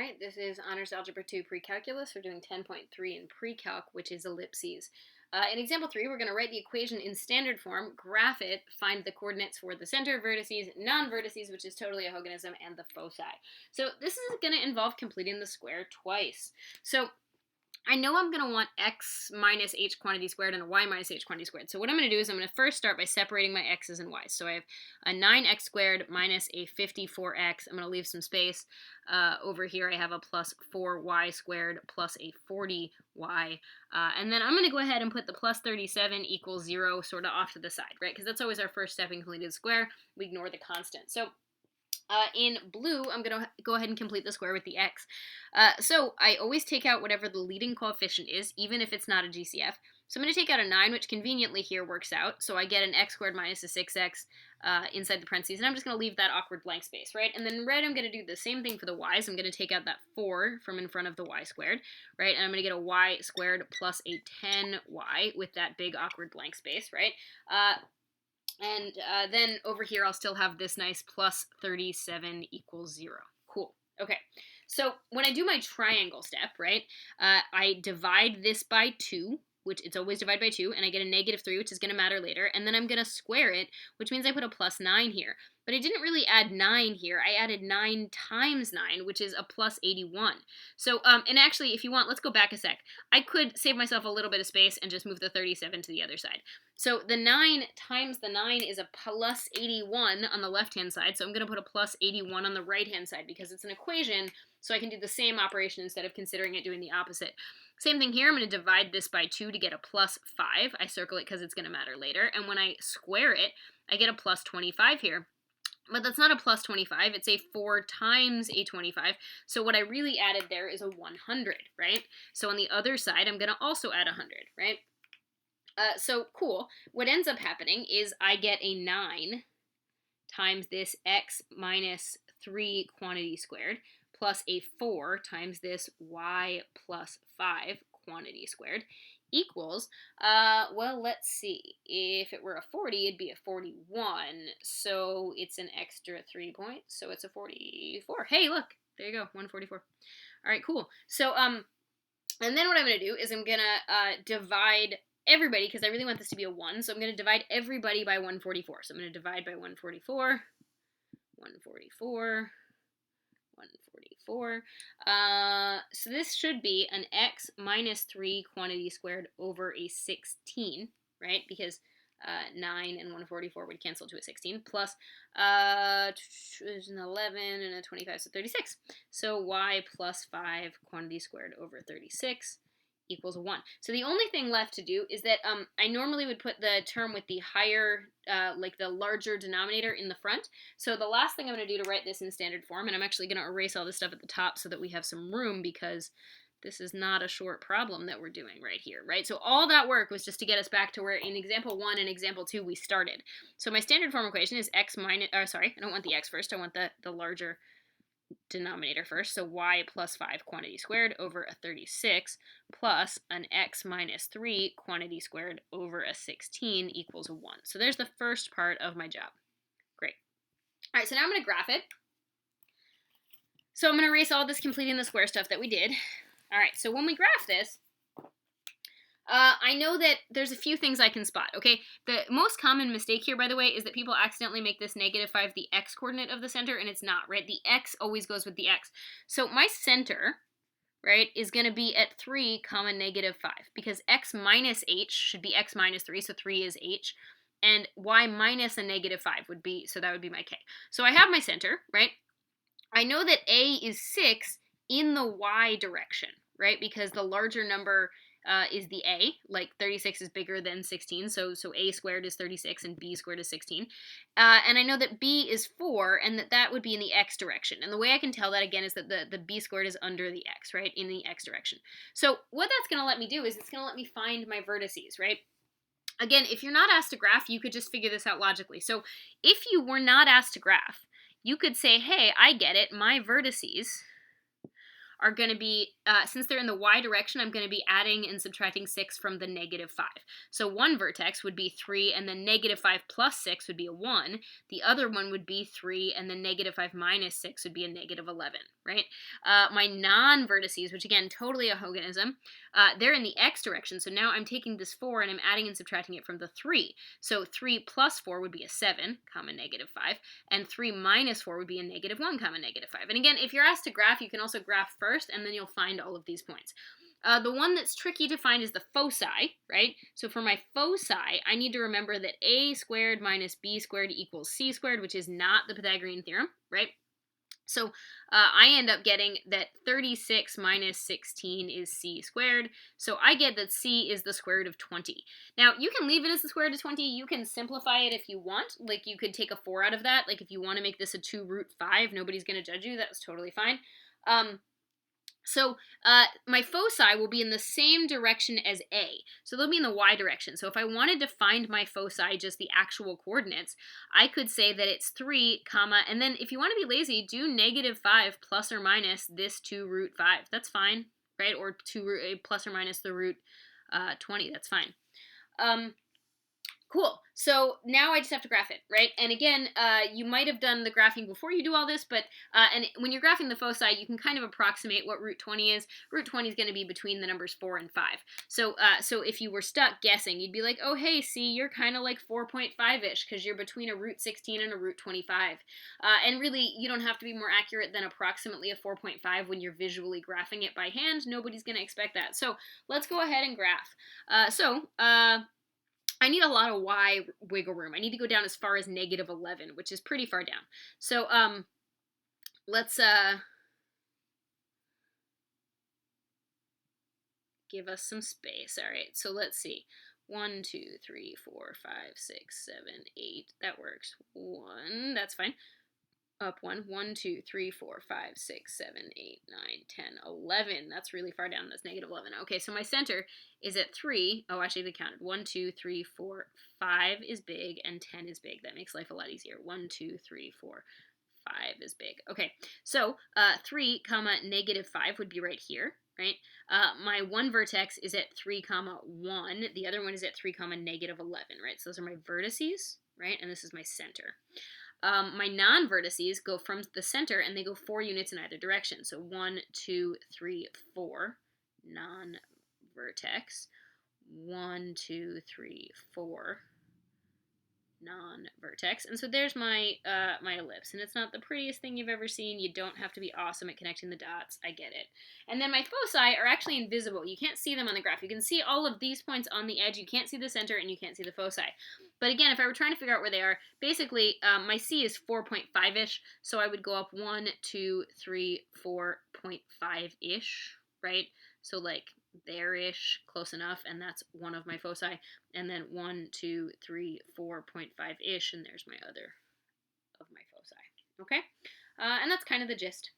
Alright, this is Honors Algebra 2 Pre-Calculus. We're doing 10.3 in Pre-Calc, which is ellipses. In example 3, we're going to write the equation in standard form, graph it, find the coordinates for the center, vertices, non-vertices, which is totally a Hoganism, and the foci. So this is going to involve completing the square twice. So I know I'm going to want x minus h quantity squared and a y minus h quantity squared. So what I'm going to do is I'm going to first start by separating my x's and y's. So I have a 9x squared minus a 54x. I'm going to leave some space. Over here I have a plus 4y squared plus a 40y. And then I'm going to go ahead and put the plus 37 equals 0 sort of off to the side, right? Because that's always our first step in completing the square. We ignore the constant. So in blue, I'm going to go ahead and complete the square with the x. So I always take out whatever the leading coefficient is, even if it's not a GCF. So I'm going to take out a 9, which conveniently here works out. So I get an x squared minus a 6x inside the parentheses, and I'm just going to leave that awkward blank space, right? And then in red, I'm going to do the same thing for the y's. I'm going to take out that 4 from in front of the y squared, right? And I'm going to get a y squared plus a 10y with that big awkward blank space, right? And then over here, I'll still have this nice plus 37 equals 0. Cool. Okay. So when I do my triangle step, right, I divide this by 2, which it's always divided by 2, and I get a negative 3, which is going to matter later. And then I'm going to square it, which means I put a plus 9 here. But I didn't really add 9 here. I added 9 times 9, which is a plus 81. So, and actually, if you want, let's go back a sec. I could save myself a little bit of space and just move the 37 to the other side. So the 9 times the 9 is a plus 81 on the left-hand side. So I'm going to put a plus 81 on the right-hand side because it's an equation, so I can do the same operation instead of considering it doing the opposite. Same thing here. I'm going to divide this by 2 to get a plus 5. I circle it because it's going to matter later. And when I square it, I get a plus 25 here. But that's not a plus 25, it's a 4 times a 25, so what I really added there is a 100, right? So on the other side, I'm going to also add 100, right? So cool. What ends up happening is I get a 9 times this x minus 3 quantity squared plus a 4 times this y plus 5 quantity squared equals, well, let's see. If it were a 40, it'd be a 41. So it's an extra 3 points. So it's a 44. Hey, look. There you go. 144. All right, cool. So, and then what I'm going to do is I'm going to divide everybody, because I really want this to be a 1. So I'm going to divide everybody by 144. So I'm going to divide by 144, 144, 144. So this should be an x minus 3 quantity squared over a 16, right? Because 9 and 144 would cancel to a 16, plus there's an 11 and a 25, so 36. So y plus 5 quantity squared over 36 equals 1. So the only thing left to do is that I normally would put the term with the higher, like the larger denominator in the front. So the last thing I'm going to do to write this in standard form, and I'm actually going to erase all this stuff at the top so that we have some room, because this is not a short problem that we're doing right here, right? So all that work was just to get us back to where in example 1 and example 2 we started. So my standard form equation is x minus, sorry, I don't want the x first, I want the larger denominator first, so y plus 5 quantity squared over a 36 plus an x minus 3 quantity squared over a 16 equals 1. So there's the first part of my job. Great. All right, so now I'm going to graph it. So I'm going to erase all this completing the square stuff that we did. All right, so when we graph this, I know that there's a few things I can spot, okay? The most common mistake here, by the way, is that people accidentally make this negative 5 the x-coordinate of the center, and it's not, right? The x always goes with the x. So my center, right, is going to be at 3 comma negative 5, because x minus h should be x minus 3, so 3 is h, and y minus a negative 5 would be, so that would be my k. So I have my center, right? I know that a is 6 in the y direction, right? Because the larger number is the a, like 36 is bigger than 16, so a squared is 36 and b squared is 16. And I know that b is 4, and that would be in the x direction. And the way I can tell that, again, is that the b squared is under the x, right, in the x direction. So what that's going to let me do is it's going to let me find my vertices, right? Again, if you're not asked to graph, you could just figure this out logically. So if you were not asked to graph, you could say, hey, I get it, my vertices are going to be, since they're in the y direction, I'm going to be adding and subtracting 6 from the negative 5. So one vertex would be 3, and then negative 5 plus 6 would be a 1. The other one would be 3, and then negative 5 minus 6 would be a negative 11, right? My non-vertices, which again, totally a Hoganism, they're in the x direction. So now I'm taking this 4 and I'm adding and subtracting it from the 3. So 3 plus 4 would be a 7, comma, negative 5. And 3 minus 4 would be a negative 1, comma, negative 5. And again, if you're asked to graph, you can also graph first, and then you'll find all of these points. The one that's tricky to find is the foci, right? So for my foci, I need to remember that a squared minus b squared equals c squared, which is not the Pythagorean theorem, right? So I end up getting that 36 minus 16 is c squared. So I get that c is the square root of 20. Now, you can leave it as the square root of 20. You can simplify it if you want. Like, you could take a 4 out of that. Like, if you want to make this a 2 root 5, nobody's going to judge you. That's totally fine. So my foci will be in the same direction as A. So they'll be in the y direction. So if I wanted to find my foci, just the actual coordinates, I could say that it's 3, comma, and then if you want to be lazy, do negative 5 plus or minus this 2 root 5. That's fine, right? Or 2 plus or minus the root 20. That's fine. Cool. So now I just have to graph it, right? And again, you might have done the graphing before you do all this, but and when you're graphing the foci, you can kind of approximate what root 20 is. Root 20 is going to be between the numbers 4 and 5. So so if you were stuck guessing, you'd be like, oh, hey, see, you're kind of like 4.5-ish because you're between a root 16 and a root 25. And really, you don't have to be more accurate than approximately a 4.5 when you're visually graphing it by hand. Nobody's going to expect that. So let's go ahead and graph. I need a lot of y wiggle room. I need to go down as far as negative 11, which is pretty far down. So let's give us some space. All right, so let's see. 1, 2, 3, 4, 5, 6, 7, 8. That works. 1, that's fine. Up 1, 1, 2, 3, 4, 5, 6, 7, 8, 9, 10, 11. That's really far down. That's negative 11. Okay, so my center is at 3. Oh, actually, they counted. 1, 2, 3, 4, 5 is big, and 10 is big. That makes life a lot easier. 1, 2, 3, 4, 5 is big. Okay, so 3, comma, negative 5 would be right here, right? My one vertex is at 3, comma, 1. The other one is at 3, comma, negative 11, right? So those are my vertices, right? And this is my center. My non-vertices go from the center and they go 4 units in either direction. So 1, 2, 3, 4, non-vertex. 1, 2, 3, 4, non-vertex. And so there's my my ellipse. And it's not the prettiest thing you've ever seen. You don't have to be awesome at connecting the dots. I get it. And then my foci are actually invisible. You can't see them on the graph. You can see all of these points on the edge. You can't see the center and you can't see the foci. But again, if I were trying to figure out where they are, basically my C is 4.5-ish. So I would go up 1, 2, 3, 4.5-ish, right? So like there-ish, close enough, and that's one of my foci. And then 1, 2, 3, 4.5-ish, and there's my other of my foci. Okay? And that's kind of the gist.